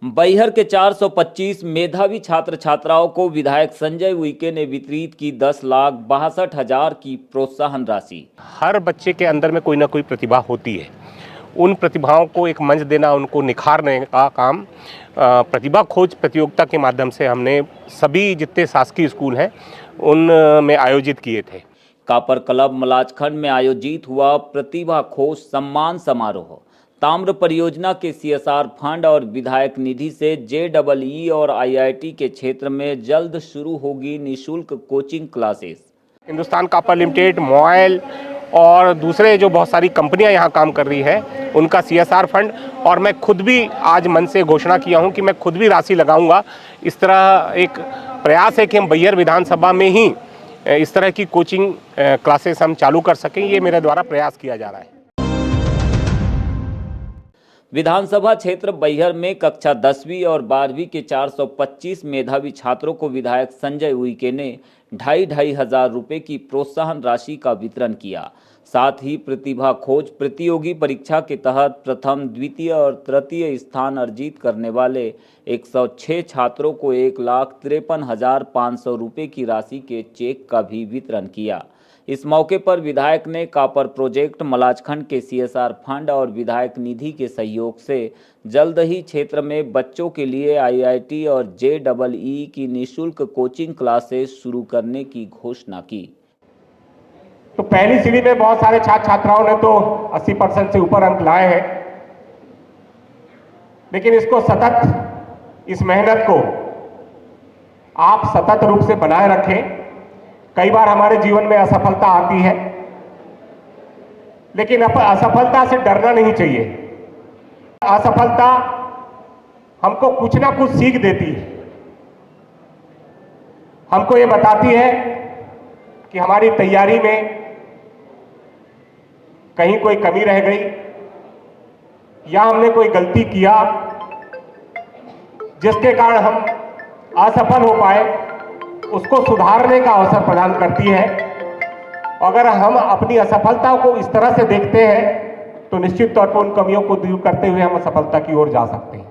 बैहर के 425 मेधावी छात्र छात्राओं को विधायक संजय उइके ने वितरित की 10,62,000 की प्रोत्साहन राशि। हर बच्चे के अंदर में कोई ना कोई प्रतिभा होती है। उन प्रतिभाओं को एक मंच देना, उनको निखारने का काम प्रतिभा खोज प्रतियोगिता के माध्यम से हमने सभी जितने शासकीय स्कूल हैं उनमें आयोजित किए थे। कापर क्लब मलाजखंड में आयोजित हुआ प्रतिभा खोज सम्मान समारोह ताम्र परियोजना के CSR फंड और विधायक निधि से JEE और IIT के क्षेत्र में जल्द शुरू होगी निःशुल्क coaching classes. Hindustan copper limited, mobile और दूसरे जो बहुत सारी कंपनियां यहाँ काम कर रही है उनका CSR फंड, और मैं खुद भी आज मन से घोषणा किया हूँ कि मैं खुद भी राशि लगाऊंगा। इस तरह एक प्रयास है कि हम बैहर विधानसभा में ही इस तरह की कोचिंग क्लासेस हम चालू कर सकें। ये मेरे द्वारा प्रयास किया जा रहा है। विधानसभा क्षेत्र बैहर में कक्षा 10वीं और 12वीं के 425 मेधावी छात्रों को विधायक संजय उइके ने 2,500 रुपये की प्रोत्साहन राशि का वितरण किया। साथ ही प्रतिभा खोज प्रतियोगी परीक्षा के तहत प्रथम, द्वितीय और तृतीय स्थान अर्जित करने वाले 106 छात्रों को 1,53,500 रुपये की राशि के चेक का भी वितरण किया। इस मौके पर विधायक ने कापर प्रोजेक्ट मलाजखंड के CSR फंड और विधायक निधि के सहयोग से जल्द ही क्षेत्र में बच्चों के लिए IIT और JEE की निःशुल्क कोचिंग क्लासेस शुरू करने की घोषणा की। तो पहली सीढ़ी में बहुत सारे छात्र छात्राओं ने तो 80% से ऊपर अंक लाए हैं, लेकिन इसको सतत, इस मेहनत को आप सतत रूप से बनाए रखें। कई बार हमारे जीवन में असफलता आती है, लेकिन असफलता से डरना नहीं चाहिए। असफलता हमको कुछ ना कुछ सीख देती है, हमको ये बताती है कि हमारी तैयारी में कहीं कोई कमी रह गई या हमने कोई गलती किया जिसके कारण हम असफल हो पाए, उसको सुधारने का अवसर प्रदान करती है। अगर हम अपनी असफलता को इस तरह से देखते हैं तो निश्चित तौर पर उन कमियों को दूर करते हुए हम सफलता की ओर जा सकते हैं।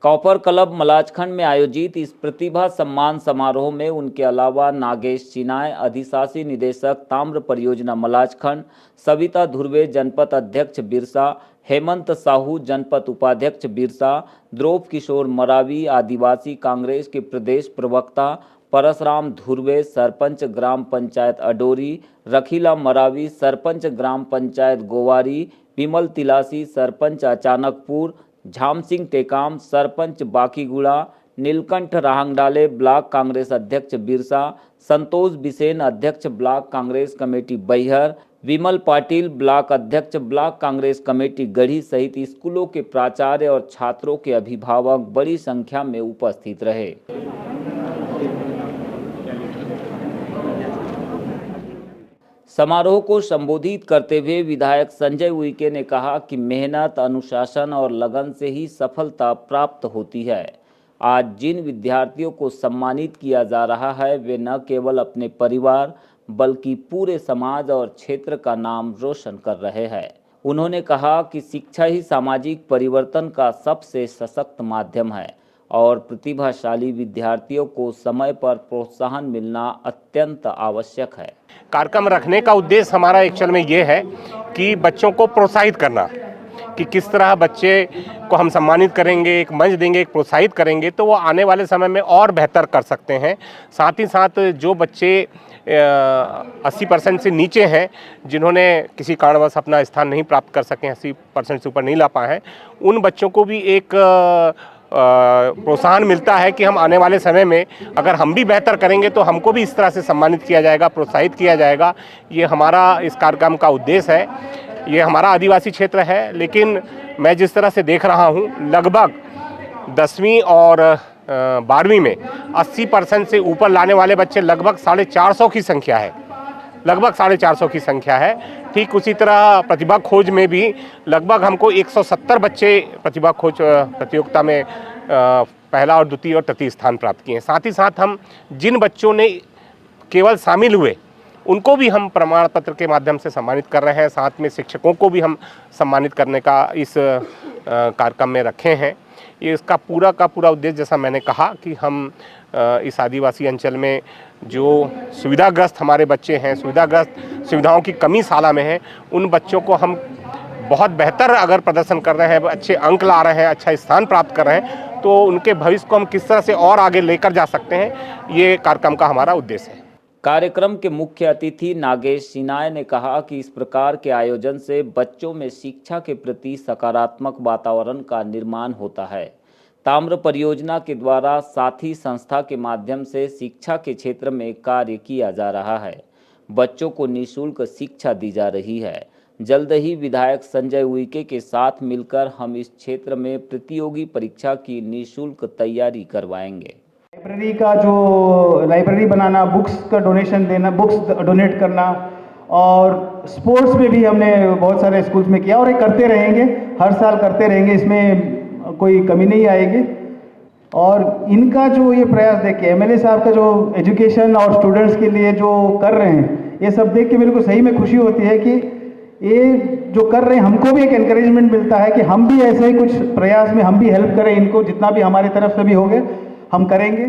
कापर क्लब मलाजखंड में आयोजित इस प्रतिभा सम्मान समारोह में उनके अलावा नागेश चिनाय, अधिशासी निदेशक ताम्र परियोजना मलाजखंड, सविता धुर्वे जनपद अध्यक्ष बिरसा, हेमंत साहू जनपद उपाध्यक्ष बिरसा, ध्रुव किशोर मरावी आदिवासी कांग्रेस के प्रदेश प्रवक्ता, परसराम धुर्वे सरपंच ग्राम पंचायत अडोरी, रखीला मरावी सरपंच ग्राम पंचायत गोवारी, विमल तिलासी सरपंच अचानकपुर, झाम सिंह टेकाम सरपंच बाकीगुड़ा, नीलकंठ राहंगडाले ब्लॉक कांग्रेस अध्यक्ष बिरसा, संतोष बिसेन अध्यक्ष ब्लॉक कांग्रेस कमेटी बैहर, विमल पाटिल ब्लॉक अध्यक्ष ब्लॉक कांग्रेस कमेटी गढ़ी सहित स्कूलों के प्राचार्य और छात्रों के अभिभावक बड़ी संख्या में उपस्थित रहे। समारोह को संबोधित करते हुए विधायक संजय उइके ने कहा कि मेहनत, अनुशासन और लगन से ही सफलता प्राप्त होती है। आज जिन विद्यार्थियों को सम्मानित किया जा रहा है वे न केवल अपने परिवार बल्कि पूरे समाज और क्षेत्र का नाम रोशन कर रहे हैं। उन्होंने कहा कि शिक्षा ही सामाजिक परिवर्तन का सबसे सशक्त माध्यम है और प्रतिभाशाली विद्यार्थियों को समय पर प्रोत्साहन मिलना अत्यंत आवश्यक है। कार्यक्रम रखने का उद्देश्य हमारा एक्चुअल में ये है कि बच्चों को प्रोत्साहित करना, कि किस तरह बच्चे को हम सम्मानित करेंगे, एक मंच देंगे, एक प्रोत्साहित करेंगे तो वो आने वाले समय में और बेहतर कर सकते हैं। साथ ही साथ जो बच्चे 80% से नीचे हैं, जिन्होंने किसी कारणवश अपना स्थान नहीं प्राप्त कर सके, 80% से ऊपर नहीं ला पाए हैं, उन बच्चों को भी एक प्रोत्साहन मिलता है कि हम आने वाले समय में अगर हम भी बेहतर करेंगे तो हमको भी इस तरह से सम्मानित किया जाएगा, प्रोत्साहित किया जाएगा। ये हमारा इस कार्यक्रम का उद्देश्य है। ये हमारा आदिवासी क्षेत्र है, लेकिन मैं जिस तरह से देख रहा हूँ लगभग 10वीं और 12वीं में 80% से ऊपर लाने वाले बच्चे लगभग 450 की संख्या है, लगभग 450 की संख्या है। ठीक उसी तरह प्रतिभा खोज में भी लगभग हमको 170 बच्चे प्रतिभा खोज प्रतियोगिता में पहला और द्वितीय और तृतीय स्थान प्राप्त किए हैं। साथ ही साथ हम जिन बच्चों ने केवल शामिल हुए उनको भी हम प्रमाण पत्र के माध्यम से सम्मानित कर रहे हैं। साथ में शिक्षकों को भी हम सम्मानित करने का इस कार्यक्रम में रखे हैं। ये इसका पूरा का पूरा उद्देश्य, जैसा मैंने कहा कि हम इस आदिवासी अंचल में जो सुविधाग्रस्त हमारे बच्चे हैं, सुविधाओं की कमी शाला में है, उन बच्चों को हम बहुत बेहतर अगर प्रदर्शन कर रहे हैं, अच्छे अंक ला रहे हैं, अच्छा स्थान प्राप्त कर रहे हैं, तो उनके भविष्य को हम किस तरह से और आगे लेकर जा सकते हैं, ये कार्यक्रम का हमारा उद्देश्य है। कार्यक्रम के मुख्य अतिथि नागेश सिन्हा ने कहा कि इस प्रकार के आयोजन से बच्चों में शिक्षा के प्रति सकारात्मक वातावरण का निर्माण होता है। ताम्र परियोजना के द्वारा साथी संस्था के माध्यम से शिक्षा के क्षेत्र में कार्य किया जा रहा है। बच्चों को निःशुल्क शिक्षा दी जा रही है। जल्द ही विधायक संजय उइके के साथ मिलकर हम इस क्षेत्र में प्रतियोगी परीक्षा की निःशुल्क तैयारी करवाएंगे। लाइब्रेरी बनाना, बुक्स का डोनेशन देना, बुक्स डोनेट करना, और स्पोर्ट्स में भी हमने बहुत सारे स्कूल्स में किया और ये करते रहेंगे, हर साल करते रहेंगे, इसमें कोई कमी नहीं आएगी। और इनका जो ये प्रयास देख के एमएलए साहब का जो एजुकेशन और स्टूडेंट्स के लिए जो कर रहे हैं, ये सब देख के मेरे को सही में खुशी होती है कि ये जो कर रहे हैं, हमको भी एक एनकरेजमेंट मिलता है कि हम भी ऐसे ही कुछ प्रयास में हम भी हेल्प करें इनको, जितना भी हमारी तरफ से भी होगा हम करेंगे।